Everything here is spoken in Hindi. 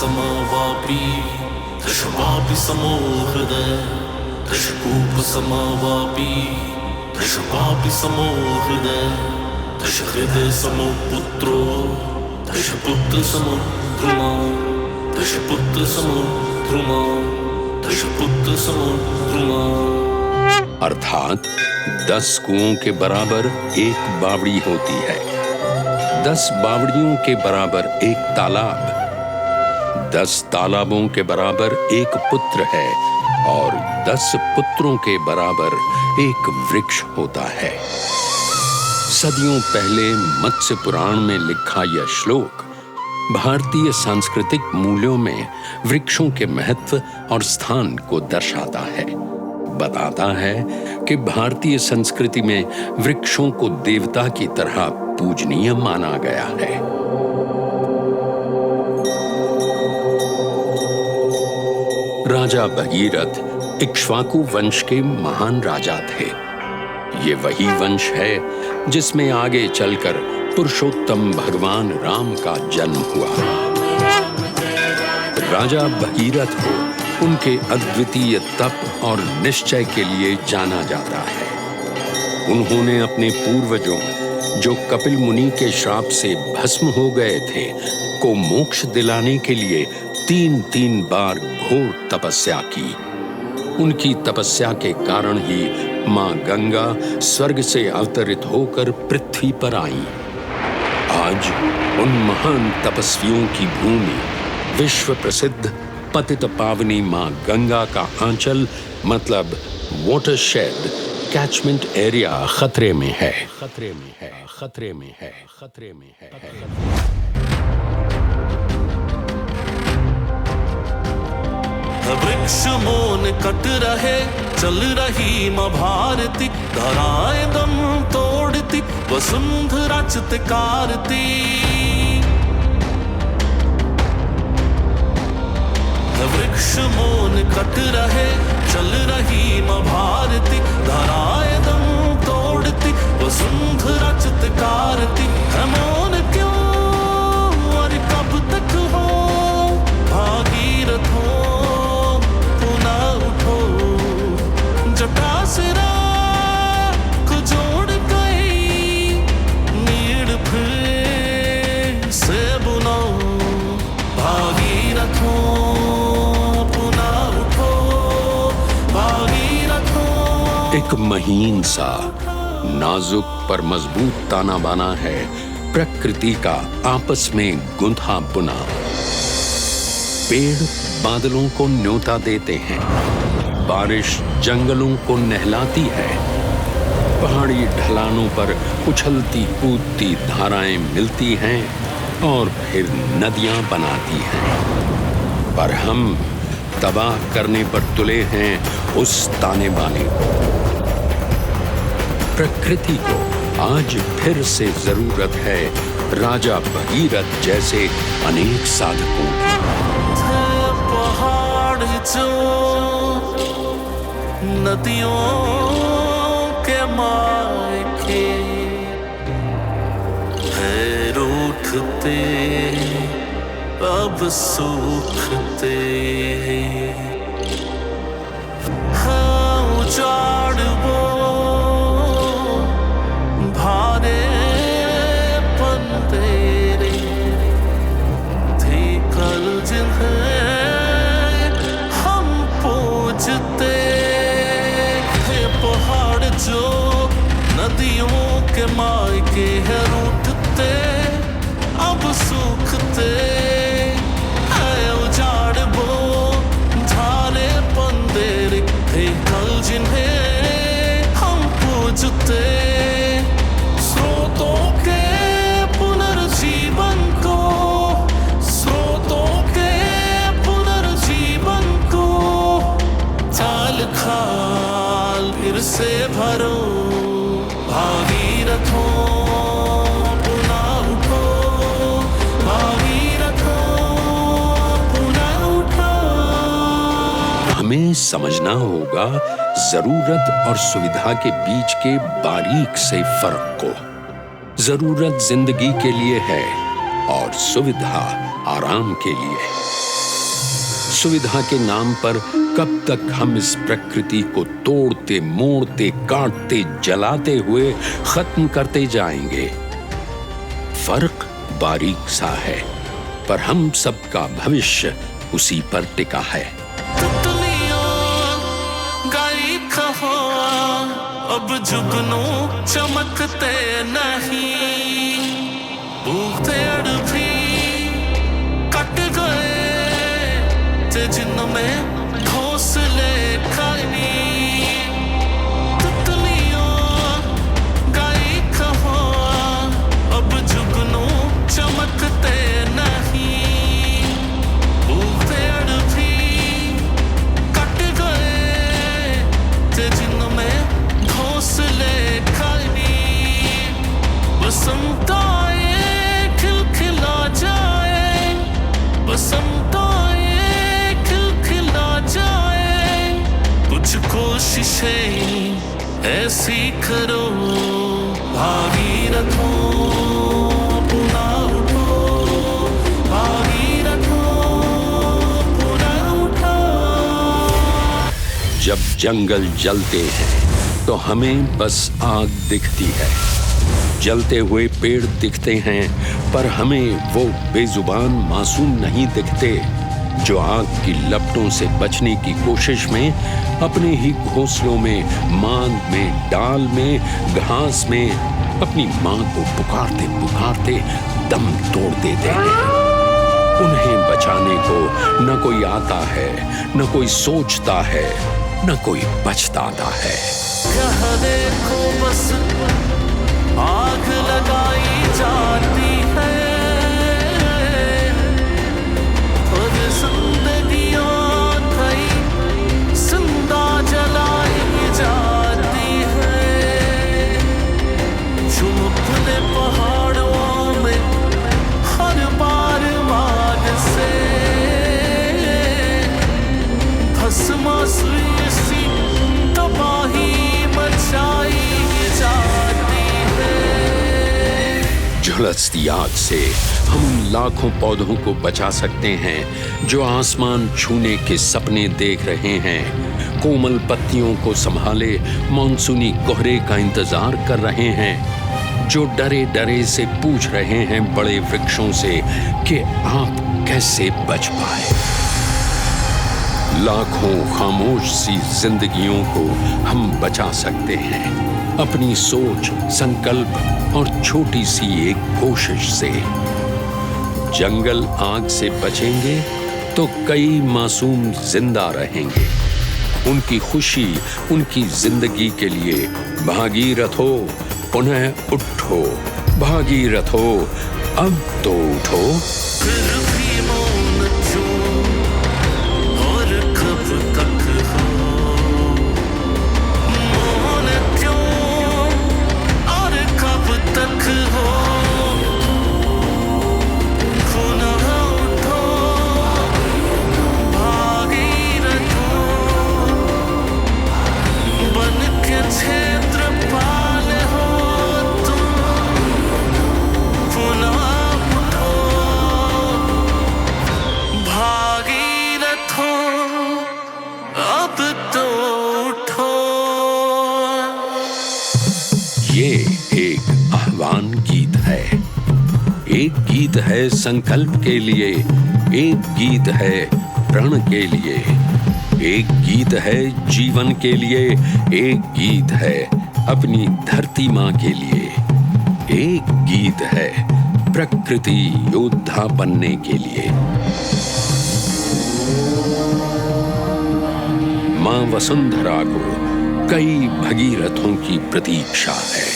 समावापी दशवापि समो हृदय दशकूप समावापी दशवापि समो हृदय दशहृदय समो पुत्रो दशपुत्र समो ध्रुमा दशपुत्र समो ध्रुमा दशपुत्र समो ध्रुमा। अर्थात 10 कुओं के बराबर एक बावड़ी होती है, 10 बावड़ियों के बराबर एक तालाब, 10 तालाबों के बराबर एक पुत्र है और 10 पुत्रों के बराबर एक वृक्ष होता है। सदियों पहले मत्स्य पुराण में लिखा यह श्लोक भारतीय सांस्कृतिक मूल्यों में वृक्षों के महत्व और स्थान को दर्शाता है। बताता है कि भारतीय संस्कृति में वृक्षों को देवता की तरह पूजनीय माना गया है। राजा भगीरथ इक्ष्वाकु वंश के महान राजा थे। ये वही वंश है जिसमें आगे चलकर पुरुषोत्तम भगवान राम का जन्म हुआ। राजा भगीरथ को उनके अद्वितीय तप और निश्चय के लिए जाना जाता है। उन्होंने अपने पूर्वजों जो कपिल मुनि के श्राप से भस्म हो गए थे को मोक्ष दिलाने के लिए 3 बार घोर तपस्या की। उनकी तपस्या के कारण ही मां गंगा स्वर्ग से अवतरित होकर पृथ्वी पर आई। आज उन महान तपस्वियों की भूमि विश्व प्रसिद्ध पतित पावनी मां गंगा का आंचल मतलब वाटरशेड कैचमेंट एरिया खतरे में है, खतरे में है, खतरे में है, खतरे में है। वृक्ष मोन कट रहे चल रही मां भारती धराए दम तोड़ती वसुंधरा चित्कारती। वृक्ष मोन कट रहे चल रही मां भारती धराए दम तोड़ती वसुंधरा चित्कारती। है मौन क्यों और कब तक हो भागीरथ हो पुनः उठो जटा सिरा को जोड़ गई नीड़ फिर से बुनाओ भागीरथ हो एक महीन सा नाजुक पर मजबूत ताना बाना है प्रकृति का आपस में गुंथा बुना। पेड़ बादलों को न्योता देते हैं, बारिश जंगलों को नहलाती है, पहाड़ी ढलानों पर उछलती कूदती धाराएं मिलती हैं और फिर नदियां बनाती हैं। पर हम तबाह करने पर तुले हैं उस ताने बाने को। प्रकृति को आज फिर से जरूरत है राजा भगीरथ जैसे अनेक साधकों की। पहाड़ जो नदियों के मायके पैर उठते अब सूखते हाँ उजाड़ वो भारे पंदेरे थी कल जिन्हें हम पूजते थे। पहाड़ जो नदियों के मायके है रूठते अब सूखते है उजाड़ वो धारे पंदेरे थे कल जिन्हें हम पूजते। स्रोतों के पुनर्जीवन को स्रोतों के पुनर्जीवन को चाल खाल फिर से भरो भागीरथों पुनः उठो भागीरथों पुनः उठो। हमें समझना होगा जरूरत और सुविधा के बीच के बारीक से फर्क को। जरूरत जिंदगी के लिए है और सुविधा आराम के लिए। सुविधा के नाम पर कब तक हम इस प्रकृति को तोड़ते, मोड़ते, काटते, जलाते हुए खत्म करते जाएंगे? फर्क बारीक सा है, पर हम सबका भविष्य उसी पर टिका है। अब जुगनू चमकते नहीं, पेड़ भी कट गए जिनमें घोंसले खानी। तितलियों गाई कहो, अब जुगनू चमकते नहीं, पेड़ भी कट गए जिनमें घोंसले खानी। बसंत आए खिलखिला जाए, बसंत आए खिलखिला जाए, कुछ कोशिशें ऐसी करो, भागीरथों पुनः उठो, भागीरथों पुनः उठो। जब जंगल जलते हैं तो हमें बस आग दिखती है, जलते हुए पेड़ दिखते हैं, पर हमें वो बेजुबान मासूम नहीं दिखते जो आग की लपटों से बचने की कोशिश में अपने ही घोंसलों में, मांद में, डाल में, घास में अपनी मां को पुकारते पुकारते दम तोड़ देते हैं। उन्हें बचाने को न कोई आता है, न कोई सोचता है, न कोई बचताता है। यहाँ देखो बस आग लगाई जाती है, और जिंदगियां कई जिंदा जलाई जाती है, जो अपने पहाड़ों में हर बार आग से भस्मासुर सी तबाही मचाई जाती है। झुलसती आग से हम लाखों पौधों को बचा सकते हैं जो आसमान छूने के सपने देख रहे हैं, कोमल पत्तियों को संभाले मानसूनी कोहरे का इंतजार कर रहे हैं, जो डरे डरे से पूछ रहे हैं बड़े वृक्षों से कि आप कैसे बच पाए। लाखों खामोश सी जिंदगियों को हम बचा सकते हैं अपनी सोच, संकल्प और छोटी सी एक कोशिश से। जंगल आग से बचेंगे तो कई मासूम जिंदा रहेंगे। उनकी खुशी, उनकी जिंदगी के लिए भागीरथो पुनः उठो, भागीरथो अब तो उठो। फिर भी मौन क्यों, और कब तक हो मौन क्यों, और कब तक हो। पुनः उठो, भागीरथो, बन के क्षेत्रपाल हो तुम। पुनः उठो, भागीरथो, अब तो उठो। ये एक आह्वान गीत है, एक गीत है संकल्प के लिए, एक गीत है प्रण के लिए, एक गीत है जीवन के लिए, एक गीत है अपनी धरती माँ के लिए, एक गीत है प्रकृति योद्धा बनने के लिए। माँ वसुंधरा को कई भगीरथों की प्रतीक्षा है।